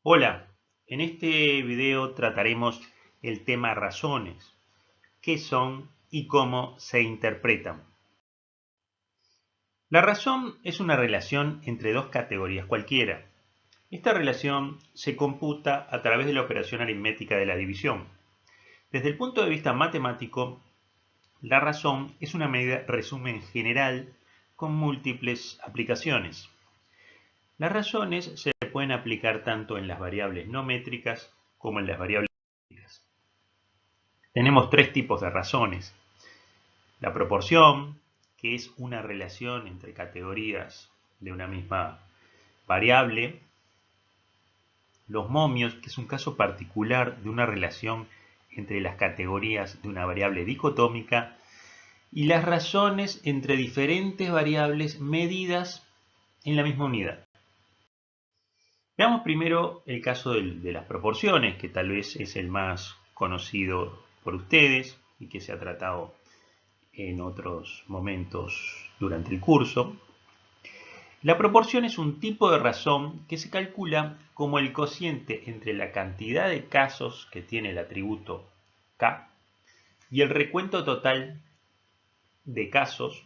Hola, en este video trataremos el tema razones, qué son y cómo se interpretan. La razón es una relación entre dos categorías cualquiera. Esta relación se computa a través de la operación aritmética de la división. Desde el punto de vista matemático, la razón es una medida resumen general con múltiples aplicaciones. Las razones se pueden aplicar tanto en las variables no métricas como en las variables métricas. Tenemos tres tipos de razones. La proporción, que es una relación entre categorías de una misma variable. Los momios, que es un caso particular de una relación entre las categorías de una variable dicotómica. Y las razones entre diferentes variables medidas en la misma unidad. Veamos primero el caso de las proporciones, que tal vez es el más conocido por ustedes y que se ha tratado en otros momentos durante el curso. La proporción es un tipo de razón que se calcula como el cociente entre la cantidad de casos que tiene el atributo k y el recuento total de casos,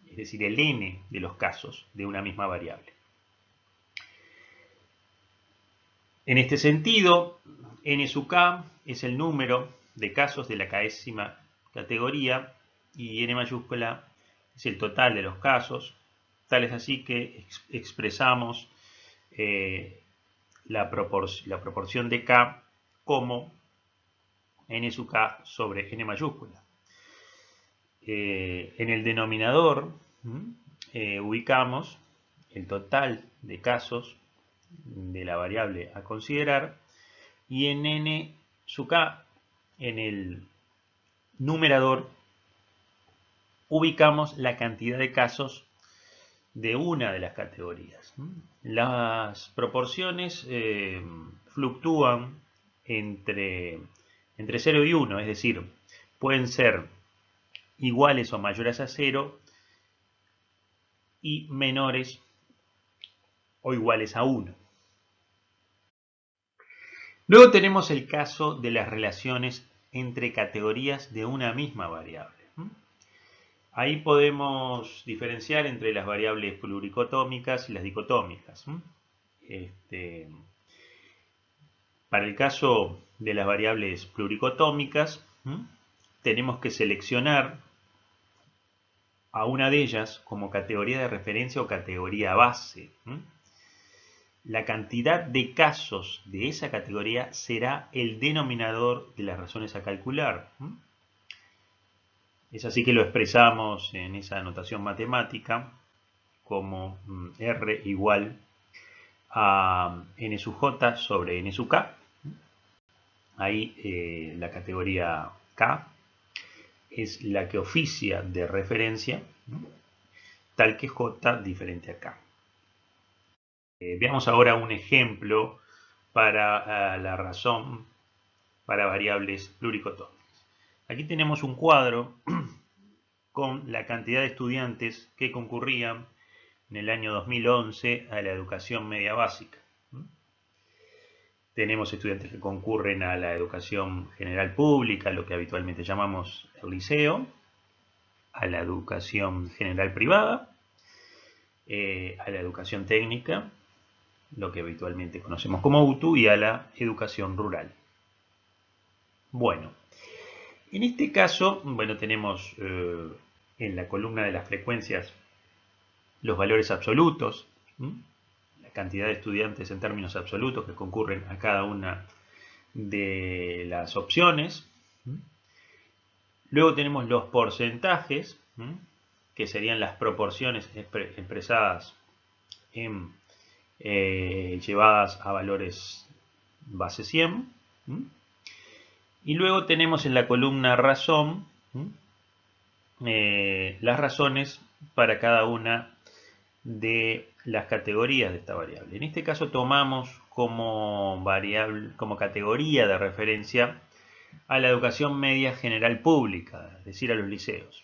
es decir, el n de los casos de una misma variable. En este sentido, n sub k es el número de casos de la késima categoría y n mayúscula es el total de los casos. Tal es así que expresamos la proporción de k como n sub k sobre n mayúscula. En el denominador ubicamos el total de casos de la variable a considerar y en n sub k, en el numerador, ubicamos la cantidad de casos de una de las categorías. Las proporciones fluctúan entre 0 y 1, es decir, pueden ser iguales o mayores a 0 y menores o iguales a 1. Luego tenemos el caso de las relaciones entre categorías de una misma variable. Ahí podemos diferenciar entre las variables pluricotómicas y las dicotómicas. Para el caso de las variables pluricotómicas, tenemos que seleccionar a una de ellas como categoría de referencia o categoría base. La cantidad de casos de esa categoría será el denominador de las razones a calcular. Es así que lo expresamos en esa notación matemática como R igual a n sub j sobre n sub k. Ahí la categoría K es la que oficia de referencia, tal que J diferente a K. Veamos ahora un ejemplo para la razón para variables pluricotómicas. Aquí tenemos un cuadro con la cantidad de estudiantes que concurrían en el año 2011 a la educación media básica. Tenemos estudiantes que concurren a la educación general pública, lo que habitualmente llamamos el liceo, a la educación general privada, a la educación técnica, lo que habitualmente conocemos como UTU, y a la educación rural. Bueno, en este caso, tenemos en la columna de las frecuencias los valores absolutos, la cantidad de estudiantes en términos absolutos que concurren a cada una de las opciones. Luego tenemos los porcentajes, que serían las proporciones expresadas en llevadas a valores base 100. Y luego tenemos en la columna razón las razones para cada una de las categorías de esta variable. En este caso tomamos como categoría de referencia a la educación media general pública, es decir, a los liceos.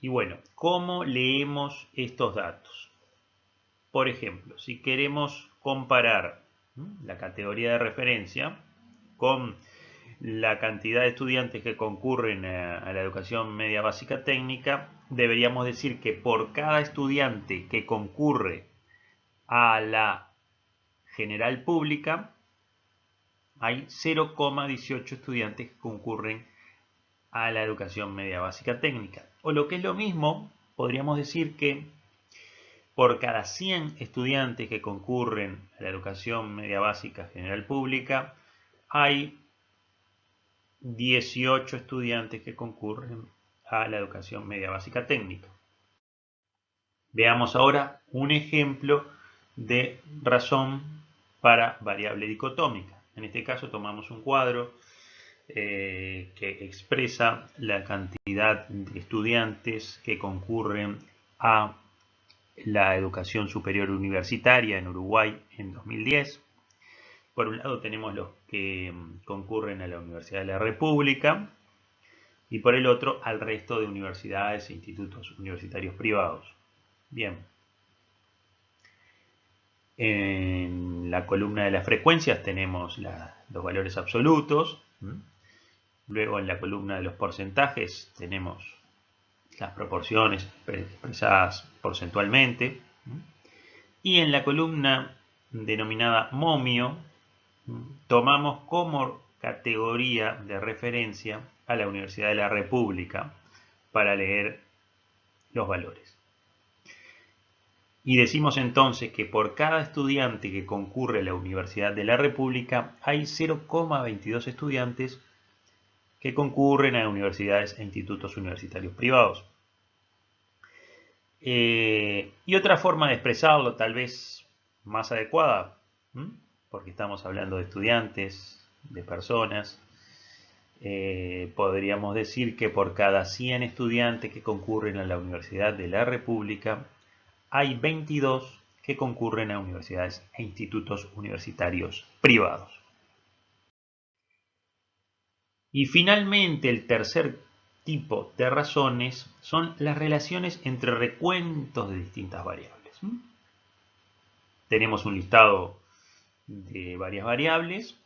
Y bueno, ¿cómo leemos estos datos? Por ejemplo, si queremos comparar la categoría de referencia, con la cantidad de estudiantes que concurren a la educación media básica técnica, deberíamos decir que por cada estudiante que concurre a la general pública, hay 0,18 estudiantes que concurren a la educación media básica técnica. O lo que es lo mismo, podríamos decir que por cada 100 estudiantes que concurren a la educación media básica general pública, hay 18 estudiantes que concurren a la educación media básica técnica. Veamos ahora un ejemplo de razón para variable dicotómica. En este caso tomamos un cuadro que expresa la cantidad de estudiantes que concurren a la educación superior universitaria en Uruguay en 2010. Por un lado tenemos los que concurren a la Universidad de la República y por el otro al resto de universidades e institutos universitarios privados. Bien. En la columna de las frecuencias tenemos los valores absolutos. Luego en la columna de los porcentajes tenemos las proporciones expresadas porcentualmente. Y en la columna denominada momio tomamos como categoría de referencia a la Universidad de la República para leer los valores. Y decimos entonces que por cada estudiante que concurre a la Universidad de la República hay 0,22 estudiantes que concurren a universidades e institutos universitarios privados. Y otra forma de expresarlo, tal vez más adecuada, porque estamos hablando de estudiantes, de personas, podríamos decir que por cada 100 estudiantes que concurren a la Universidad de la República, hay 22 que concurren a universidades e institutos universitarios privados. Y finalmente, el tercer tipo de razones son las relaciones entre recuentos de distintas variables. Tenemos un listado de varias variables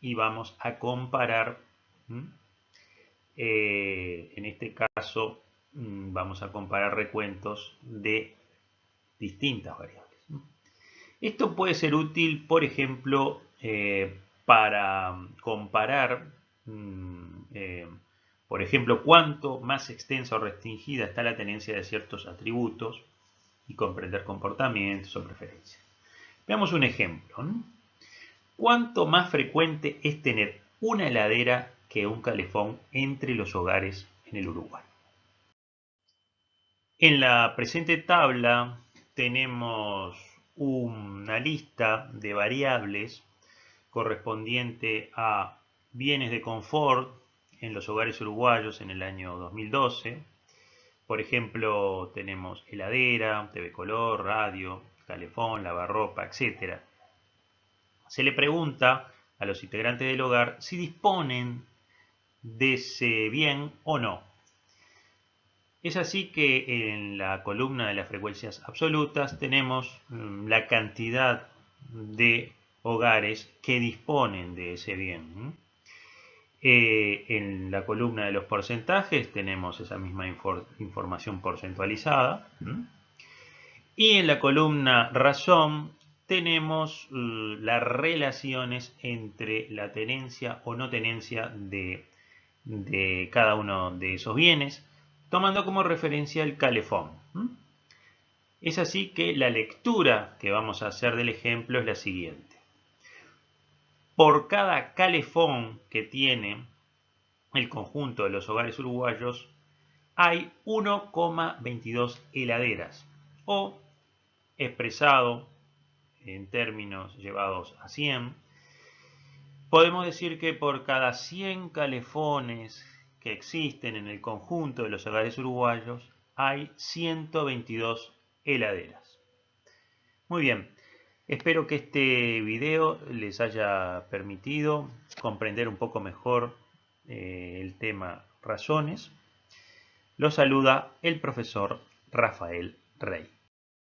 y vamos a comparar. En este caso vamos a comparar recuentos de distintas variables. Esto puede ser útil, por ejemplo, para comparar, por ejemplo, cuánto más extensa o restringida está la tenencia de ciertos atributos y comprender comportamientos o preferencias. Veamos un ejemplo. ¿Cuánto más frecuente es tener una heladera que un calefón entre los hogares en el Uruguay? En la presente tabla tenemos una lista de variables correspondiente a bienes de confort en los hogares uruguayos en el año 2012. Por ejemplo, tenemos heladera, TV color, radio, calefón, lavarropa, etc. Se le pregunta a los integrantes del hogar si disponen de ese bien o no. Es así que en la columna de las frecuencias absolutas tenemos la cantidad de hogares que disponen de ese bien. En la columna de los porcentajes tenemos esa misma información porcentualizada. Y en la columna razón tenemos las relaciones entre la tenencia o no tenencia de cada uno de esos bienes, tomando como referencia el calefón. Es así que la lectura que vamos a hacer del ejemplo es la siguiente. Por cada calefón que tiene el conjunto de los hogares uruguayos, hay 1,22 heladeras, o expresado en términos llevados a 100, podemos decir que por cada 100 calefones que existen en el conjunto de los hogares uruguayos, hay 122 heladeras. Muy bien, espero que este video les haya permitido comprender un poco mejor el tema razones. Los saluda el profesor Rafael Rey.